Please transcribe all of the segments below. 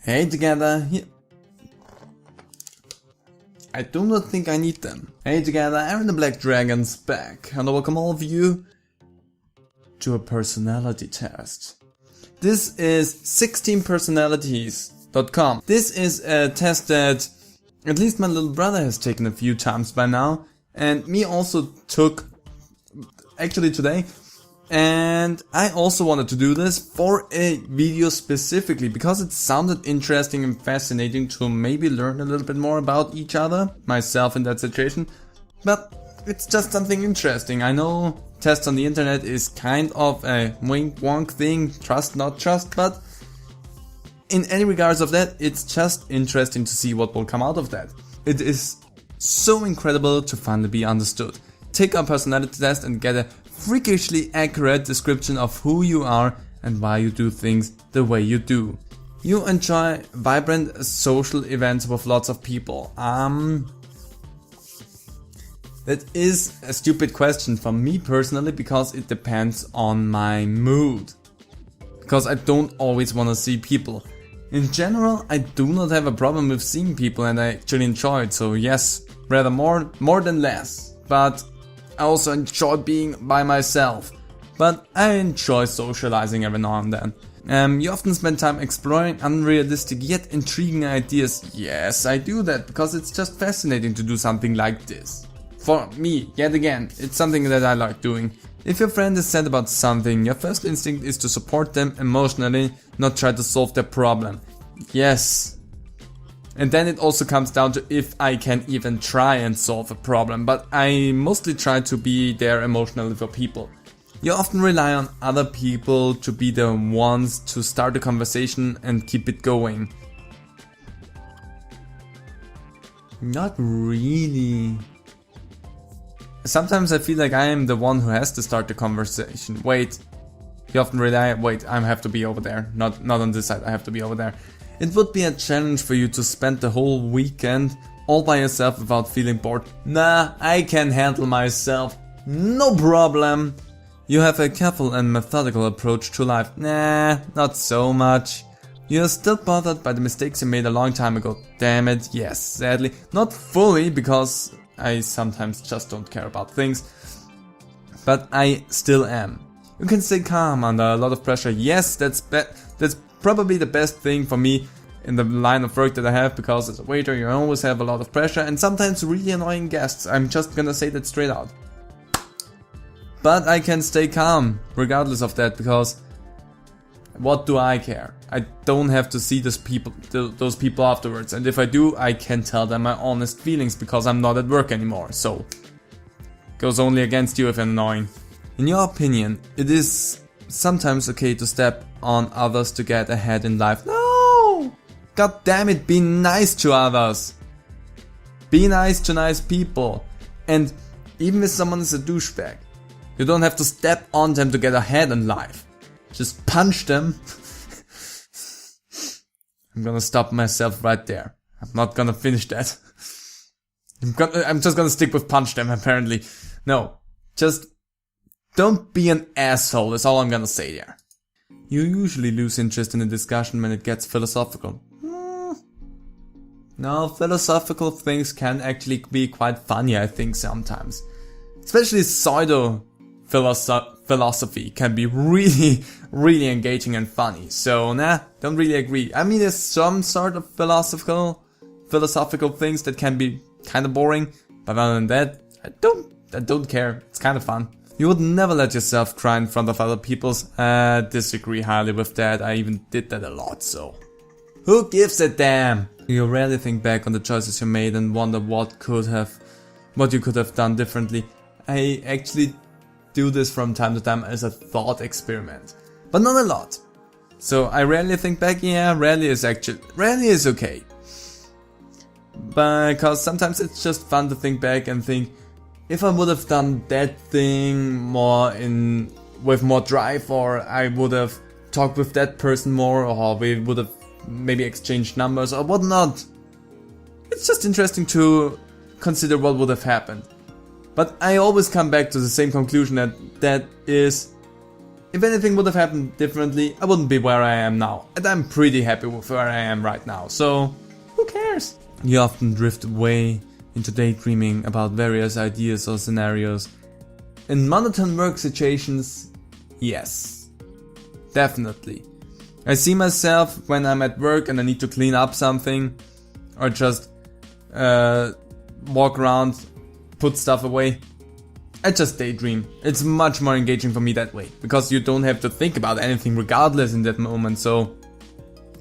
Hey together, here. I do not think I need them. Hey together, Aaron the Black Dragon's back, and I welcome all of you to a personality test. This is 16Personalities.com. This is a test that at least my little brother has taken a few times by now, and me also took actually today. And I also wanted to do this for a video specifically because it sounded interesting and fascinating to maybe learn a little bit more about each other, myself in that situation. But it's just something interesting. I know tests on the internet is kind of a wink wonk thing, trust not trust, but in any regards of that, it's just interesting to see what will come out of that. It is so incredible to finally be understood. Take a personality test and get a freakishly accurate description of who you are and why you do things the way you do. You enjoy vibrant social events with lots of people. That is a stupid question for me personally because it depends on my mood. Because I don't always want to see people. In general, I do not have a problem with seeing people and I actually enjoy it, so yes, rather more than less. But I also enjoy being by myself, but I enjoy socializing every now and then. You often spend time exploring unrealistic yet intriguing ideas. Yes, I do that because it's just fascinating to do something like this. For me, yet again, it's something that I like doing. If your friend is sad about something, your first instinct is to support them emotionally, not try to solve their problem. Yes. And then it also comes down to if I can even try and solve a problem, but I mostly try to be there emotionally for people. You often rely on other people to be the ones to start a conversation and keep it going. Not really. Sometimes I feel like I am the one who has to start the conversation. Wait, you often rely, I have to be over there, not on this side, I have to be over there. It would be a challenge for you to spend the whole weekend all by yourself without feeling bored. Nah, I can handle myself, no problem. You have a careful and methodical approach to life. Nah, not so much. You are still bothered by the mistakes you made a long time ago. Damn it, yes, sadly. Not fully, because I sometimes just don't care about things. But I still am. You can stay calm under a lot of pressure. Yes, that's probably the best thing for me in the line of work that I have, because as a waiter you always have a lot of pressure and sometimes really annoying guests. I'm just gonna say that straight out. But I can stay calm regardless of that, because what do I care? I don't have to see those people afterwards, and if I do, I can tell them my honest feelings because I'm not at work anymore, so goes only against you if I'm annoying. In your opinion, it is sometimes okay to step on others to get ahead in life. No! God damn it, be nice to others. Be nice to nice people. And even if someone is a douchebag, you don't have to step on them to get ahead in life. Just punch them. I'm gonna stop myself right there. I'm not gonna finish that. I'm just gonna stick with punch them apparently. No, just don't be an asshole, is all I'm gonna say there. You usually lose interest in a discussion when it gets philosophical. No, philosophical things can actually be quite funny, I think, sometimes. Especially pseudo-philosophy can be really, really engaging and funny. So, nah, don't really agree. I mean, there's some sort of philosophical things that can be kind of boring. But other than that, I don't care. It's kind of fun. You would never let yourself cry in front of other people's. Disagree highly with that. I even did that a lot, so. Who gives a damn? You rarely think back on the choices you made and wonder what you could have done differently. I actually do this from time to time as a thought experiment, but not a lot. So I rarely think back. Yeah, rarely is okay. Because sometimes it's just fun to think back and think, if I would have done that thing with more drive, or I would have talked with that person more, or we would have maybe exchanged numbers or whatnot. It's just interesting to consider what would have happened. But I always come back to the same conclusion, that is If anything would have happened differently, I wouldn't be where I am now. And I'm pretty happy with where I am right now, so who cares? You often drift away into daydreaming about various ideas or scenarios. In monotone work situations, yes, definitely. I see myself when I'm at work and I need to clean up something, or just walk around, put stuff away. I just daydream. It's much more engaging for me that way, because you don't have to think about anything regardless in that moment, so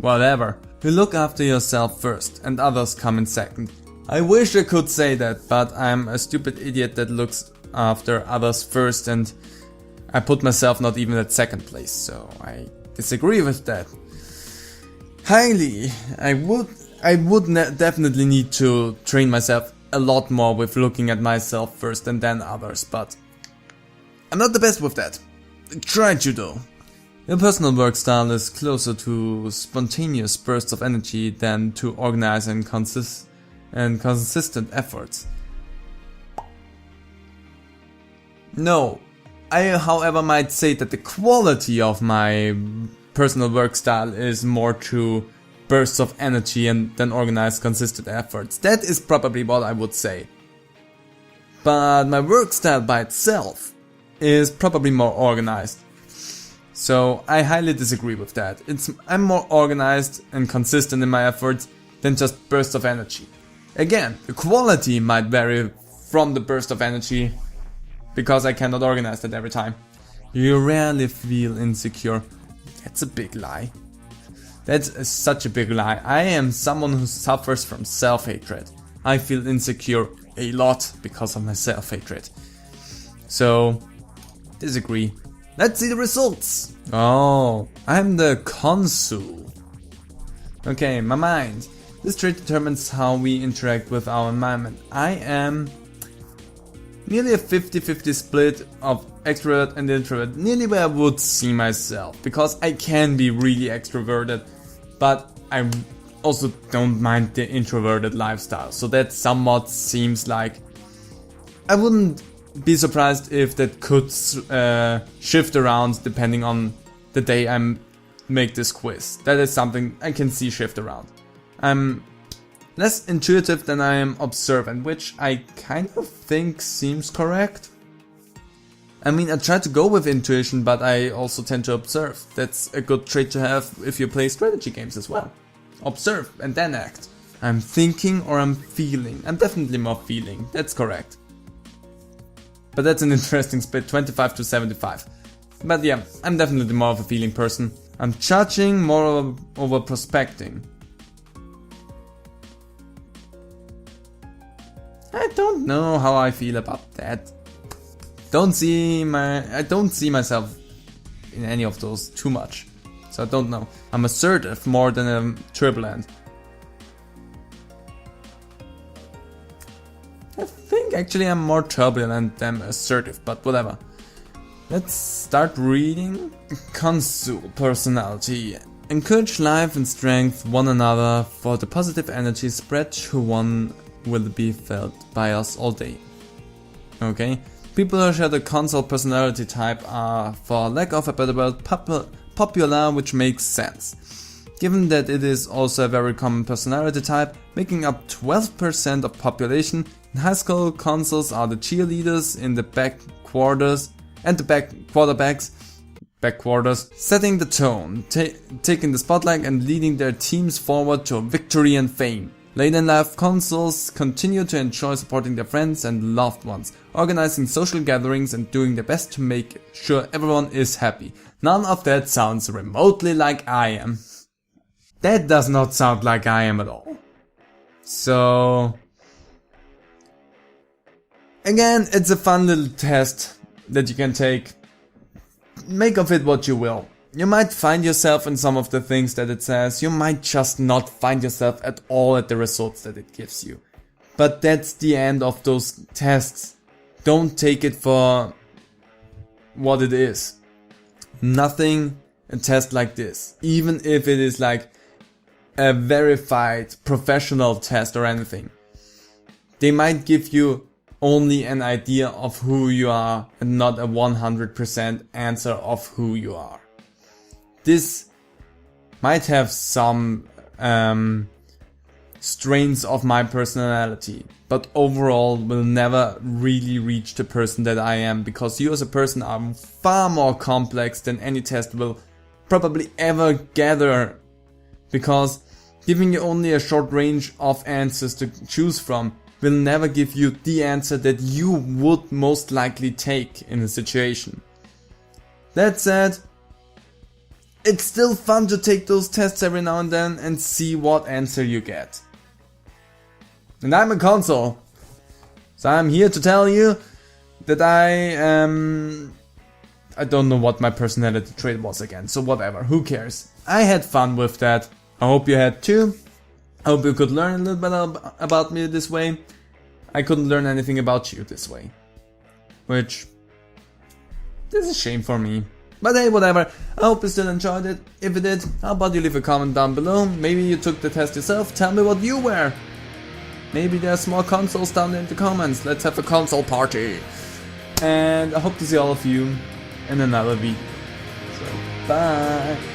whatever. You look after yourself first and others come in second. I wish I could say that, but I'm a stupid idiot that looks after others first and I put myself not even at second place, so I disagree with that. Highly. I would definitely need to train myself a lot more with looking at myself first and then others, but I'm not the best with that. I tried to though. Your personal work style is closer to spontaneous bursts of energy than to organized and consistent efforts. No, I however might say that the quality of my personal work style is more to bursts of energy and then organized consistent efforts. That is probably what I would say. But my work style by itself is probably more organized. So I highly disagree with that. I'm more organized and consistent in my efforts than just bursts of energy. Again, the quality might vary from the burst of energy because I cannot organize that every time. You rarely feel insecure. That's a big lie. That's such a big lie. I am someone who suffers from self-hatred. I feel insecure a lot because of my self-hatred. So, disagree. Let's see the results. Oh, I'm the consul. Okay, my mind. This trait determines how we interact with our environment. I am nearly a 50-50 split of extrovert and introvert, nearly where I would see myself, because I can be really extroverted, but I also don't mind the introverted lifestyle, so that somewhat seems like I wouldn't be surprised if that could shift around depending on the day I make this quiz. That is something I can see shift around. I'm less intuitive than I am observant, which I kind of think seems correct. I mean, I try to go with intuition, but I also tend to observe. That's a good trait to have if you play strategy games as well. Observe and then act. I'm thinking or I'm feeling. I'm definitely more feeling, that's correct. But that's an interesting split, 25 to 75. But yeah, I'm definitely more of a feeling person. I'm judging more over prospecting. I don't know how I feel about that. I don't see myself in any of those too much. So I don't know. I'm assertive more than turbulent. I think actually I'm more turbulent than assertive, but whatever. Let's start reading. Consul personality. Encourage life and strength one another for the positive energy spread to one will be felt by us all day. Okay. People who share the consul personality type are, for lack of a better word, popular, which makes sense. Given that it is also a very common personality type, making up 12% of population, in high school consuls are the cheerleaders in the back quarters and the back quarters, setting the tone, taking the spotlight and leading their teams forward to victory and fame. Late in life, consuls continue to enjoy supporting their friends and loved ones, organizing social gatherings and doing their best to make sure everyone is happy. None of that sounds remotely like I am. That does not sound like I am at all. So, again, it's a fun little test that you can take. Make of it what you will. You might find yourself in some of the things that it says, you might just not find yourself at all at the results that it gives you. But that's the end of those tests. Don't take it for what it is. Nothing a test like this, even if it is like a verified professional test or anything. They might give you only an idea of who you are and not a 100% answer of who you are. This might have some strains of my personality, but overall will never really reach the person that I am, because you as a person are far more complex than any test will probably ever gather, because giving you only a short range of answers to choose from will never give you the answer that you would most likely take in a situation. That said, it's still fun to take those tests every now and then and see what answer you get. And I'm a console, so I'm here to tell you that I don't know what my personality trait was again, so whatever, who cares. I had fun with that. I hope you had too. I hope you could learn a little bit about me this way. I couldn't learn anything about you this way, which is a shame for me. But hey, whatever. I hope you still enjoyed it. If you did, how about you leave a comment down below. Maybe you took the test yourself. Tell me what you were. Maybe there's more consoles down in the comments. Let's have a console party. And I hope to see all of you in another video. So, bye.